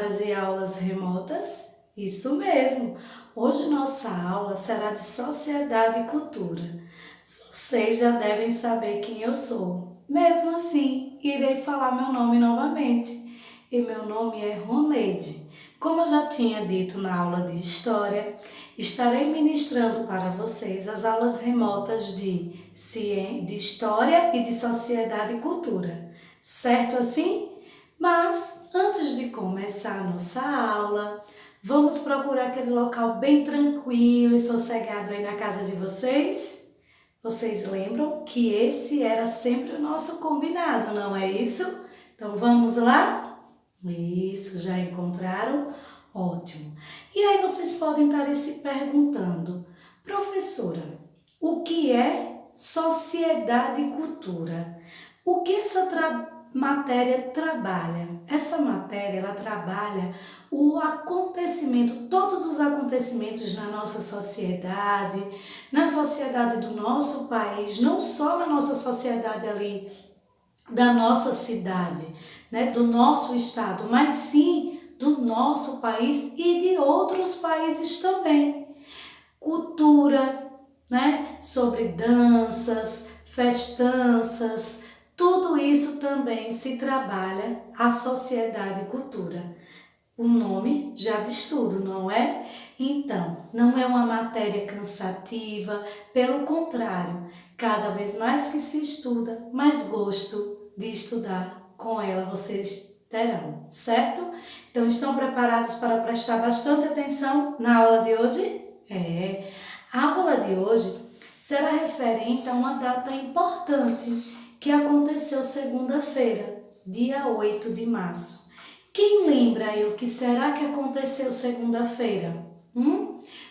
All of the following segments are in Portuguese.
hora de aulas remotas? Isso mesmo! Hoje nossa aula será de Sociedade e Cultura. Vocês já devem saber quem eu sou. Mesmo assim, irei falar meu nome novamente. E meu nome é Roneide. Como eu já tinha dito na aula de História, estarei ministrando para vocês as aulas remotas de História e de Sociedade e Cultura. Certo assim? Mas, antes de começar a nossa aula, vamos procurar aquele local bem tranquilo e sossegado aí na casa de vocês? Vocês lembram que esse era sempre o nosso combinado, não é isso? Então vamos lá? Isso, já encontraram? Ótimo! E aí vocês podem estar se perguntando, professora, o que é sociedade e cultura? O que essa matéria trabalha? Essa matéria, ela trabalha o acontecimento, todos os acontecimentos na nossa sociedade, na sociedade do nosso país, não só na nossa sociedade ali, da nossa cidade, né, do nosso estado, mas sim do nosso país e de outros países também. Cultura, né, sobre danças, festanças, tudo isso também se trabalha a sociedade e cultura. O nome já diz tudo, não é? Então, não é uma matéria cansativa, pelo contrário, cada vez mais que se estuda, mais gosto de estudar com ela vocês terão, certo? Então, estão preparados para prestar bastante atenção na aula de hoje? A aula de hoje será referente a uma data importante que aconteceu segunda-feira, dia 8 de março. Quem lembra aí o que será que aconteceu segunda-feira?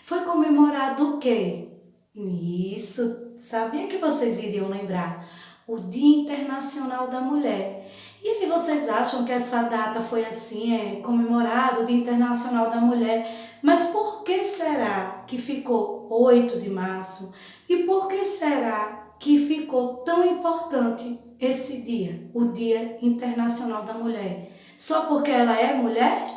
Foi comemorado o quê? Isso, sabia que vocês iriam lembrar? O Dia Internacional da Mulher. E aí vocês acham que essa data foi assim, comemorado o Dia Internacional da Mulher? Mas por que será que ficou 8 de março? E por que será que ficou tão importante esse dia, o Dia Internacional da Mulher? Só porque ela é mulher?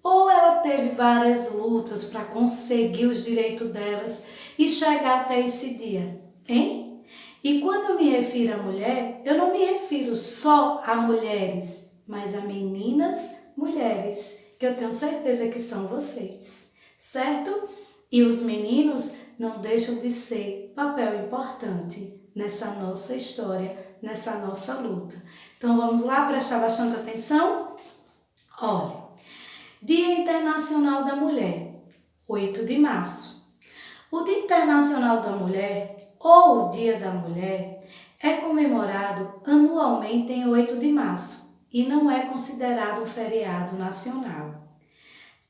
Ou ela teve várias lutas para conseguir os direitos delas e chegar até esse dia, hein? E quando eu me refiro a mulher, eu não me refiro só a mulheres, mas a meninas mulheres, que eu tenho certeza que são vocês, certo? E os meninos não deixam de ser papel importante nessa nossa história, nessa nossa luta. Então vamos lá prestar bastante atenção? Olha, Dia Internacional da Mulher, 8 de março. O Dia Internacional da Mulher, ou o Dia da Mulher, é comemorado anualmente em 8 de março e não é considerado um feriado nacional.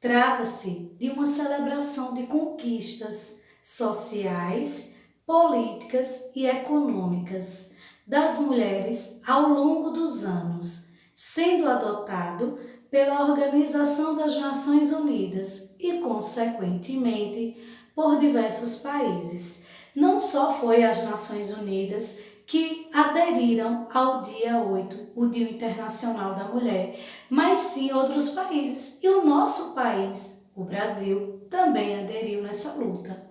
Trata-se de uma celebração de conquistas sociais, políticas e econômicas das mulheres ao longo dos anos, sendo adotado pela Organização das Nações Unidas e, consequentemente, por diversos países. Não só foi as Nações Unidas que aderiram ao dia 8, o Dia Internacional da Mulher, mas sim outros países. E o nosso país, o Brasil, também aderiu nessa luta.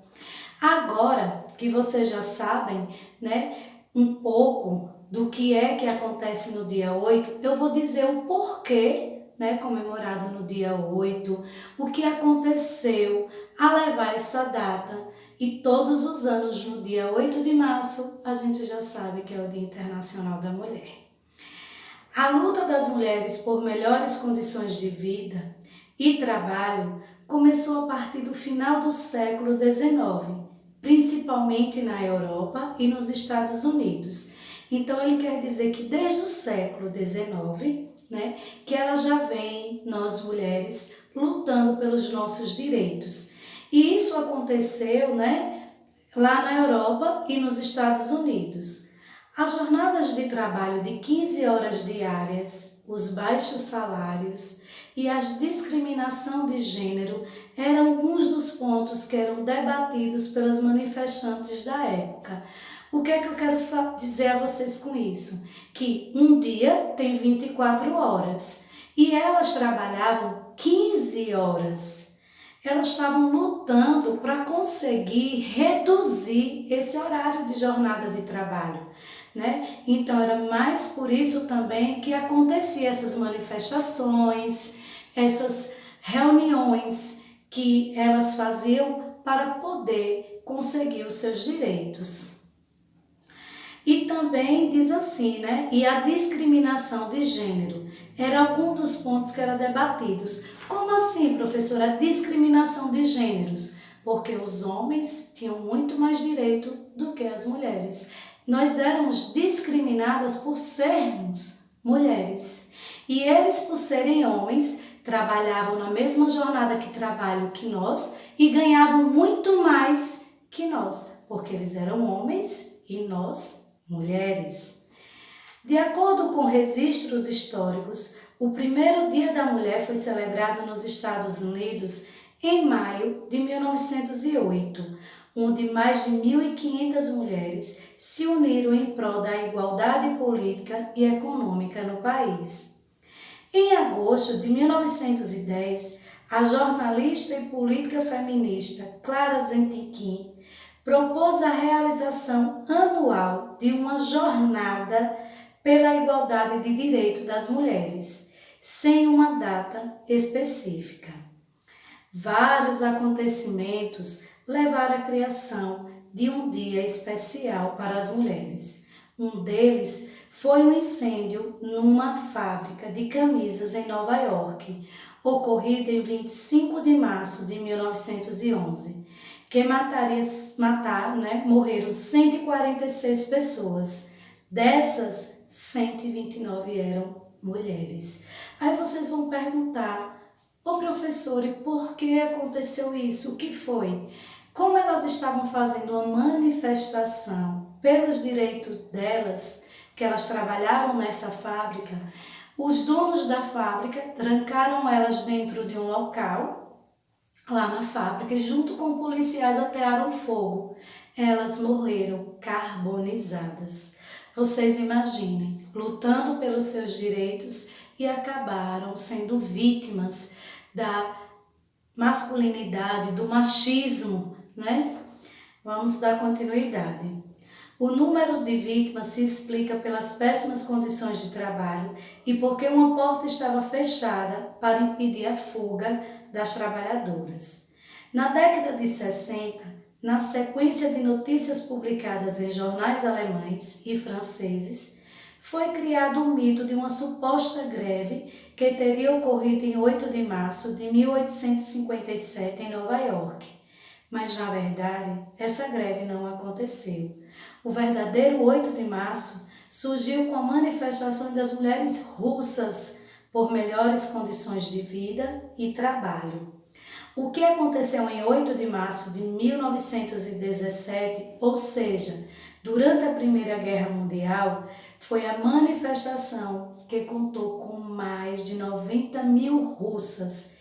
Agora que vocês já sabem, né, um pouco do que é que acontece no dia 8, eu vou dizer o porquê, né, comemorado no dia 8, o que aconteceu a levar essa data. E todos os anos, no dia 8 de março, a gente já sabe que é o Dia Internacional da Mulher. A luta das mulheres por melhores condições de vida e trabalho começou a partir do final do século XIX, principalmente na Europa e nos Estados Unidos. Então, ele quer dizer que desde o século XIX, né, que ela já vem, nós mulheres, lutando pelos nossos direitos. E isso aconteceu, né, lá na Europa e nos Estados Unidos. As jornadas de trabalho de 15 horas diárias, os baixos salários e a discriminação de gênero eram alguns dos pontos que eram debatidos pelas manifestantes da época. O que é que eu quero dizer a vocês com isso? Que um dia tem 24 horas e elas trabalhavam 15 horas. Elas estavam lutando para conseguir reduzir esse horário de jornada de trabalho, né? Então era mais por isso também que acontecia essas manifestações, essas reuniões que elas faziam para poder conseguir os seus direitos. E também diz assim, né? E a discriminação de gênero era algum dos pontos que eram debatidos. Como assim, professora, a discriminação de gêneros? Porque os homens tinham muito mais direito do que as mulheres. Nós éramos discriminadas por sermos mulheres. E eles, por serem homens, trabalhavam na mesma jornada que trabalham que nós e ganhavam muito mais que nós, porque eles eram homens e nós mulheres. De acordo com registros históricos, o primeiro Dia da Mulher foi celebrado nos Estados Unidos em maio de 1908, onde mais de 1.500 mulheres se uniram em prol da igualdade política e econômica no país. Em agosto de 1910, a jornalista e política feminista Clara Zetkin propôs a realização anual de uma jornada pela igualdade de direito das mulheres, sem uma data específica. Vários acontecimentos levaram à criação de um dia especial para as mulheres. Um deles foi um incêndio numa fábrica de camisas em Nova York, ocorrido em 25 de março de 1911. Que morreram 146 pessoas. Dessas, 129 eram mulheres. Aí vocês vão perguntar, ô professora, e por que aconteceu isso? O que foi? Como elas estavam fazendo uma manifestação pelos direitos delas, que elas trabalhavam nessa fábrica, os donos da fábrica trancaram elas dentro de um local lá na fábrica e junto com policiais atearam fogo. Elas morreram carbonizadas. Vocês imaginem, lutando pelos seus direitos e acabaram sendo vítimas da masculinidade, do machismo, né? Vamos dar continuidade. O número de vítimas se explica pelas péssimas condições de trabalho e porque uma porta estava fechada para impedir a fuga das trabalhadoras. Na década de 60, na sequência de notícias publicadas em jornais alemães e franceses, foi criado o mito de uma suposta greve que teria ocorrido em 8 de março de 1857 em Nova York. Mas, na verdade, essa greve não aconteceu. O verdadeiro 8 de março surgiu com a manifestação das mulheres russas por melhores condições de vida e trabalho. O que aconteceu em 8 de março de 1917, ou seja, durante a Primeira Guerra Mundial, foi a manifestação que contou com mais de 90.000 russas.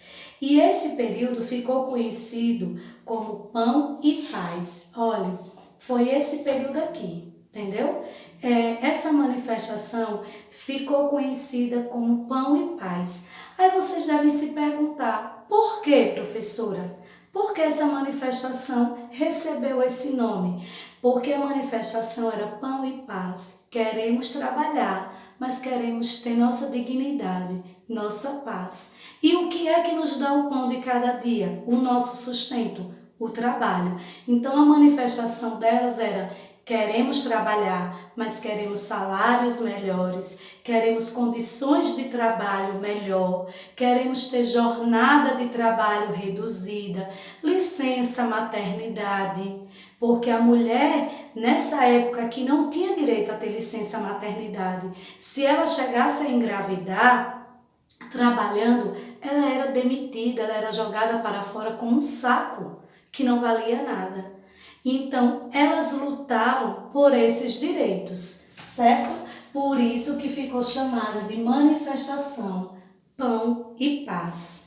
E esse período ficou conhecido como Pão e Paz. Olha, foi esse período aqui, entendeu? Essa manifestação ficou conhecida como Pão e Paz. Aí vocês devem se perguntar, por que, professora? Por que essa manifestação recebeu esse nome? Porque a manifestação era Pão e Paz. Queremos trabalhar, mas queremos ter nossa dignidade, nossa paz. E o que é que nos dá o pão de cada dia? O nosso sustento, o trabalho. Então a manifestação delas era: queremos trabalhar, mas queremos salários melhores, queremos condições de trabalho melhor, queremos ter jornada de trabalho reduzida, licença maternidade, porque a mulher, nessa época que não tinha direito a ter licença maternidade, se ela chegasse a engravidar, trabalhando, ela era demitida, ela era jogada para fora como um saco que não valia nada. Então, elas lutavam por esses direitos, certo? Por isso que ficou chamada de manifestação Pão e Paz.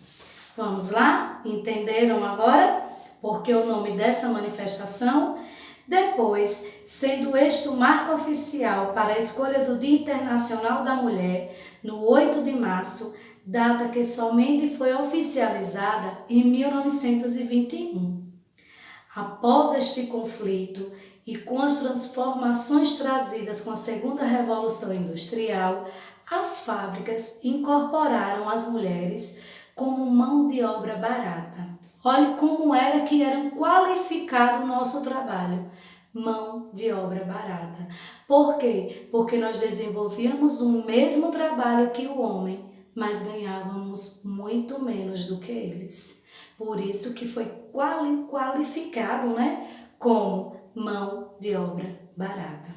Vamos lá? Entenderam agora? Porque o nome dessa manifestação? Depois, sendo este o marco oficial para a escolha do Dia Internacional da Mulher, no 8 de março, data que somente foi oficializada em 1921. Após este conflito e com as transformações trazidas com a Segunda Revolução Industrial, as fábricas incorporaram as mulheres como mão de obra barata. Olhe como era que era qualificado o nosso trabalho. Mão de obra barata. Por quê? Porque nós desenvolvíamos o mesmo trabalho que o homem, mas ganhávamos muito menos do que eles. Por isso que foi qualificado, como mão de obra barata.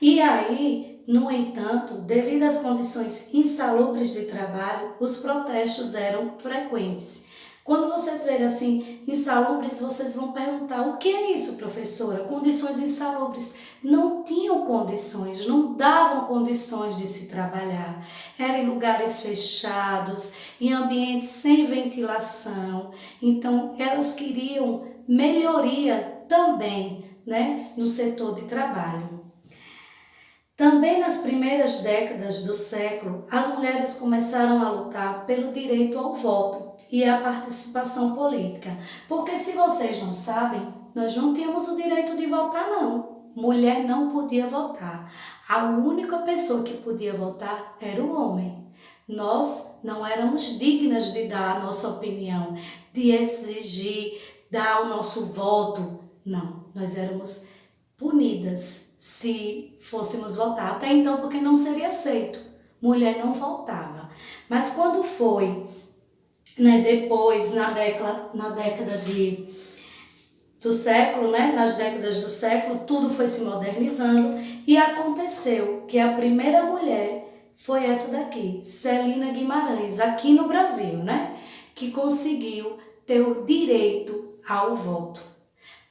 E aí, no entanto, devido às condições insalubres de trabalho, os protestos eram frequentes. Quando vocês verem assim, insalubres, vocês vão perguntar, o que é isso, professora? Condições insalubres. Não tinham condições, não davam condições de se trabalhar. Era em lugares fechados, em ambientes sem ventilação. Então, elas queriam melhoria também, no setor de trabalho. Também nas primeiras décadas do século, as mulheres começaram a lutar pelo direito ao voto e à participação política. Porque se vocês não sabem, nós não tínhamos o direito de votar, não. Mulher não podia votar. A única pessoa que podia votar era o homem. Nós não éramos dignas de dar a nossa opinião, de exigir, dar o nosso voto. Não, nós éramos punidas se fôssemos votar. Até então, porque não seria aceito. Mulher não votava. Mas quando foi, depois, na década do século, nas décadas do século, tudo foi se modernizando e aconteceu que a primeira mulher foi essa daqui, Celina Guimarães, aqui no Brasil, que conseguiu ter o direito ao voto.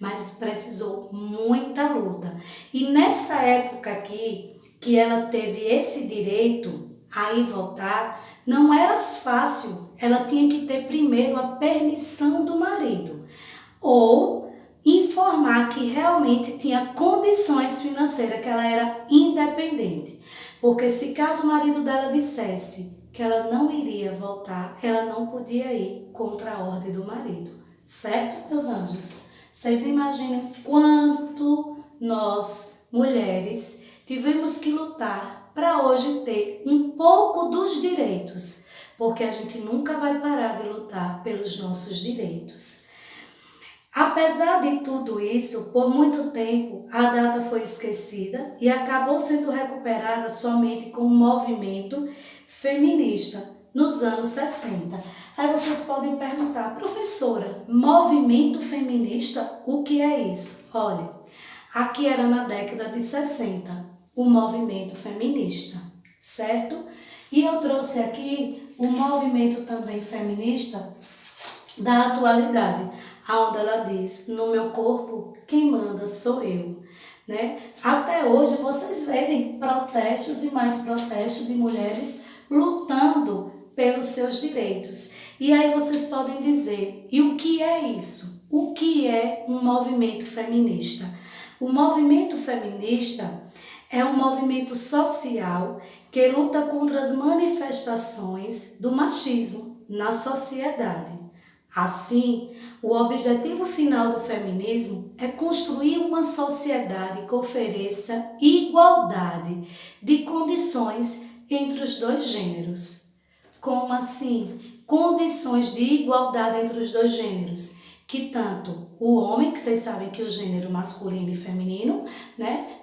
Mas precisou muita luta. E nessa época aqui, que ela teve esse direito a ir votar, não era fácil. Ela tinha que ter primeiro a permissão do marido. Ou informar que realmente tinha condições financeiras, que ela era independente. Porque se caso o marido dela dissesse que ela não iria votar, ela não podia ir contra a ordem do marido. Certo, meus anjos? Vocês imaginem quanto nós, mulheres, tivemos que lutar para hoje ter um pouco dos direitos, porque a gente nunca vai parar de lutar pelos nossos direitos. Apesar de tudo isso, por muito tempo a data foi esquecida e acabou sendo recuperada somente com o movimento feminista nos anos 60. Aí vocês podem perguntar, professora, movimento feminista, o que é isso? Olha, aqui era na década de 60, o movimento feminista, certo? E eu trouxe aqui o movimento também feminista da atualidade, onde ela diz, no meu corpo, quem manda sou eu. Até hoje vocês verem protestos e mais protestos de mulheres lutando pelos seus direitos. E aí vocês podem dizer, e o que é isso? O que é um movimento feminista? O movimento feminista é um movimento social que luta contra as manifestações do machismo na sociedade. Assim, o objetivo final do feminismo é construir uma sociedade que ofereça igualdade de condições entre os dois gêneros. Como assim? Condições de igualdade entre os dois gêneros. Que tanto o homem, que vocês sabem que o gênero masculino e feminino,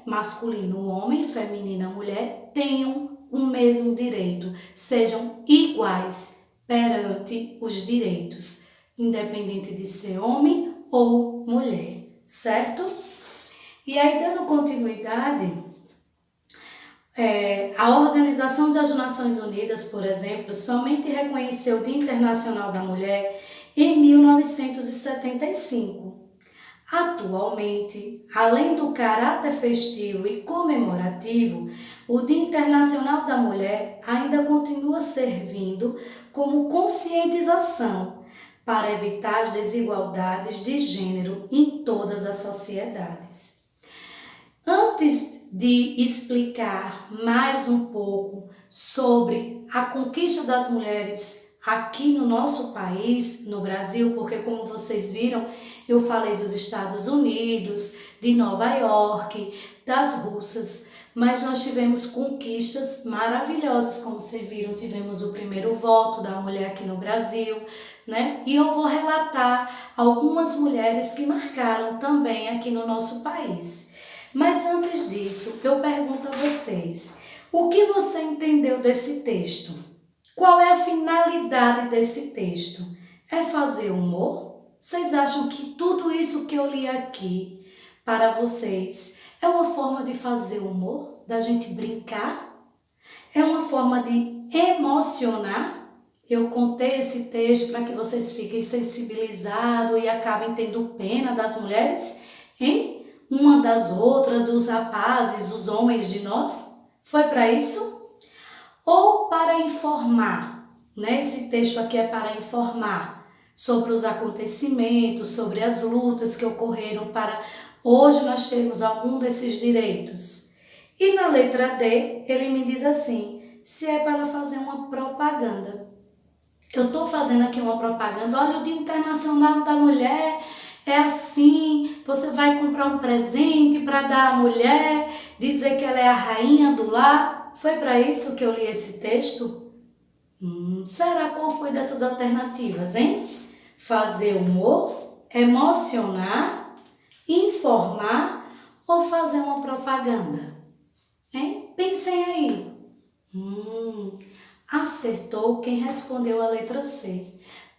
masculino o homem, feminina a mulher, tenham o mesmo direito, sejam iguais perante os direitos, independente de ser homem ou mulher, certo? E aí, dando continuidade, a Organização das Nações Unidas, por exemplo, somente reconheceu o Dia Internacional da Mulher em 1975. Atualmente, além do caráter festivo e comemorativo, o Dia Internacional da Mulher ainda continua servindo como conscientização para evitar as desigualdades de gênero em todas as sociedades. Antes de explicar mais um pouco sobre a conquista das mulheres aqui no nosso país, no Brasil, porque como vocês viram, eu falei dos Estados Unidos, de Nova York, das russas, mas nós tivemos conquistas maravilhosas, como vocês viram, tivemos o primeiro voto da mulher aqui no Brasil, né? E eu vou relatar algumas mulheres que marcaram também aqui no nosso país. Mas antes disso, eu pergunto a vocês, o que você entendeu desse texto? Qual é a finalidade desse texto? É fazer humor? Vocês acham que tudo isso que eu li aqui para vocês é uma forma de fazer humor? Da gente brincar? É uma forma de emocionar? Eu contei esse texto para que vocês fiquem sensibilizados e acabem tendo pena das mulheres, hein? Uma das outras, os rapazes, os homens de nós? Foi para isso? Ou para informar, né? Esse texto aqui é para informar sobre os acontecimentos, sobre as lutas que ocorreram para hoje nós termos algum desses direitos. E na letra D, ele me diz assim, se é para fazer uma propaganda. Eu estou fazendo aqui uma propaganda, olha, o Dia Internacional da Mulher é assim, você vai comprar um presente para dar à mulher, dizer que ela é a rainha do lar. Foi para isso que eu li esse texto? Será qual foi dessas alternativas, hein? Fazer humor, emocionar, informar ou fazer uma propaganda? Hein? Pensem aí. Acertou quem respondeu a letra C,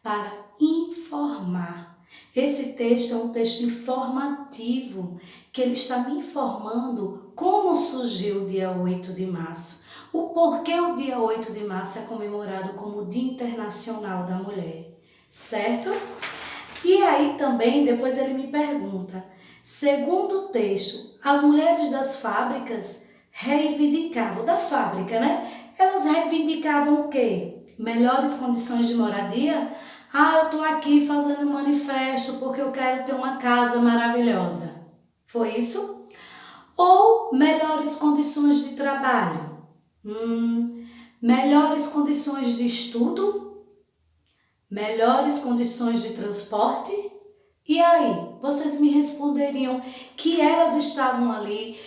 para informar. Esse texto é um texto informativo, que ele está me informando como surgiu o dia 8 de março, o porquê o dia 8 de março é comemorado como o Dia Internacional da Mulher, certo? E aí também, depois ele me pergunta, segundo o texto, as mulheres das fábricas reivindicavam, da fábrica, né? Elas reivindicavam o quê? Melhores condições de moradia? Ah, eu estou aqui fazendo um manifesto porque eu quero ter uma casa maravilhosa. Foi isso? Ou melhores condições de trabalho? Melhores condições de estudo? Melhores condições de transporte? E aí, vocês me responderiam que elas estavam ali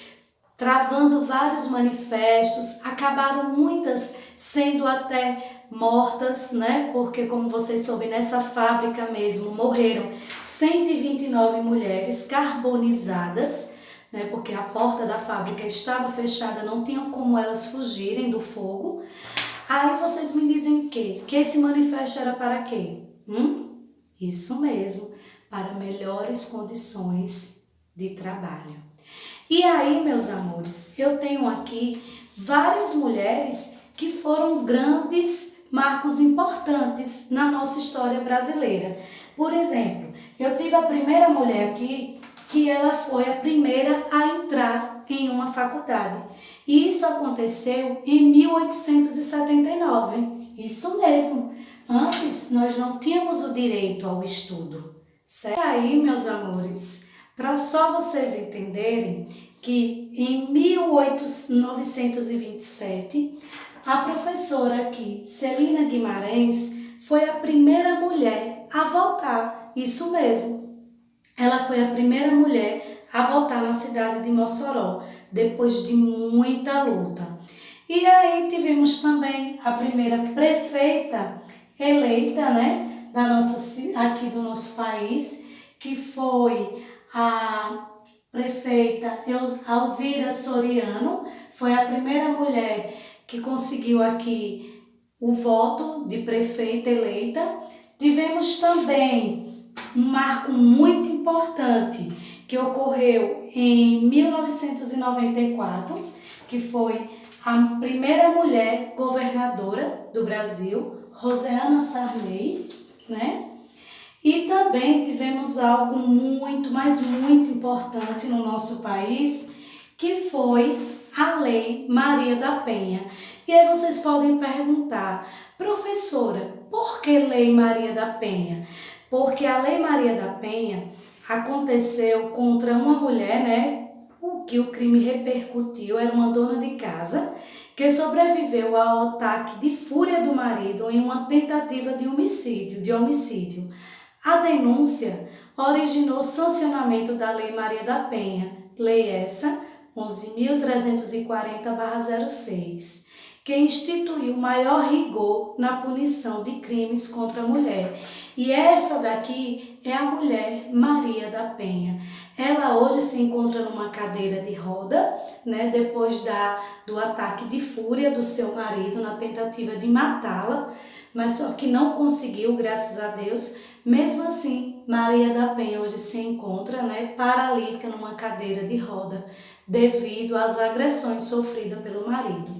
travando vários manifestos, acabaram muitas sendo até mortas, né? Porque, como vocês soubem, nessa fábrica mesmo morreram 129 mulheres carbonizadas, né? Porque a porta da fábrica estava fechada, não tinham como elas fugirem do fogo. Aí vocês me dizem o quê? Que esse manifesto era para quê? Isso mesmo, para melhores condições de trabalho. E aí, meus amores, eu tenho aqui várias mulheres que foram grandes marcos importantes na nossa história brasileira. Por exemplo, eu tive a primeira mulher aqui, que ela foi a primeira a entrar em uma faculdade. E isso aconteceu em 1879. Isso mesmo. Antes, nós não tínhamos o direito ao estudo. Certo? E aí, meus amores, para só vocês entenderem que em 1927, a professora aqui, Celina Guimarães, foi a primeira mulher a votar. Isso mesmo. Ela foi a primeira mulher a votar na cidade de Mossoró, depois de muita luta. E aí tivemos também a primeira prefeita eleita, né, aqui do nosso país, que foi a prefeita Alzira Soriano, foi a primeira mulher que conseguiu aqui o voto de prefeita eleita. Tivemos também um marco muito importante que ocorreu em 1994, que foi a primeira mulher governadora do Brasil, Rosiana Sarney, né? E também tivemos algo muito, mas muito importante no nosso país, que foi a Lei Maria da Penha. E aí vocês podem perguntar, professora, por que Lei Maria da Penha? Porque a Lei Maria da Penha aconteceu contra uma mulher, né? O que o crime repercutiu era uma dona de casa que sobreviveu ao ataque de fúria do marido em uma tentativa de homicídio. A denúncia originou o sancionamento da Lei Maria da Penha, lei essa 11.340/06, que instituiu maior rigor na punição de crimes contra a mulher. E essa daqui é a mulher Maria da Penha. Ela hoje se encontra numa cadeira de roda, né, depois do ataque de fúria do seu marido na tentativa de matá-la, mas só que não conseguiu, graças a Deus. Mesmo assim, Maria da Penha hoje se encontra, né, paralítica numa cadeira de roda, devido às agressões sofridas pelo marido.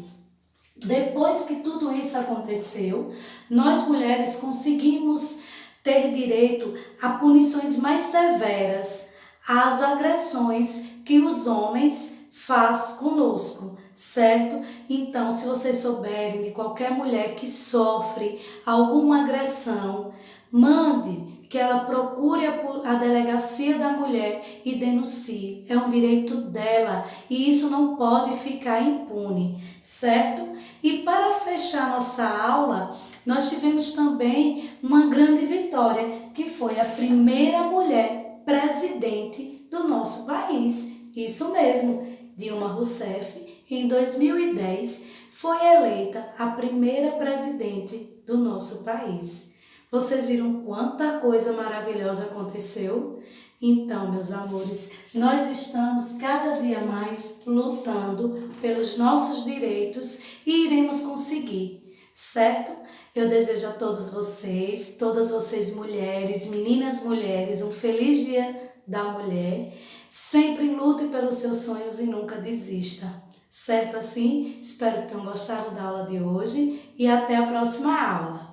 Depois que tudo isso aconteceu, nós mulheres conseguimos ter direito a punições mais severas às agressões que os homens fazem conosco, certo? Então, se vocês souberem de qualquer mulher que sofre alguma agressão, mande que ela procure a delegacia da mulher e denuncie. É um direito dela e isso não pode ficar impune, certo? E para fechar nossa aula, nós tivemos também uma grande vitória, que foi a primeira mulher presidente do nosso país. Isso mesmo, Dilma Rousseff, em 2010, foi eleita a primeira presidente do nosso país. Vocês viram quanta coisa maravilhosa aconteceu? Então, meus amores, nós estamos cada dia mais lutando pelos nossos direitos e iremos conseguir, certo? Eu desejo a todas vocês mulheres, meninas mulheres, um feliz Dia da Mulher. Sempre lute pelos seus sonhos e nunca desista, certo assim? Espero que tenham gostado da aula de hoje e até a próxima aula.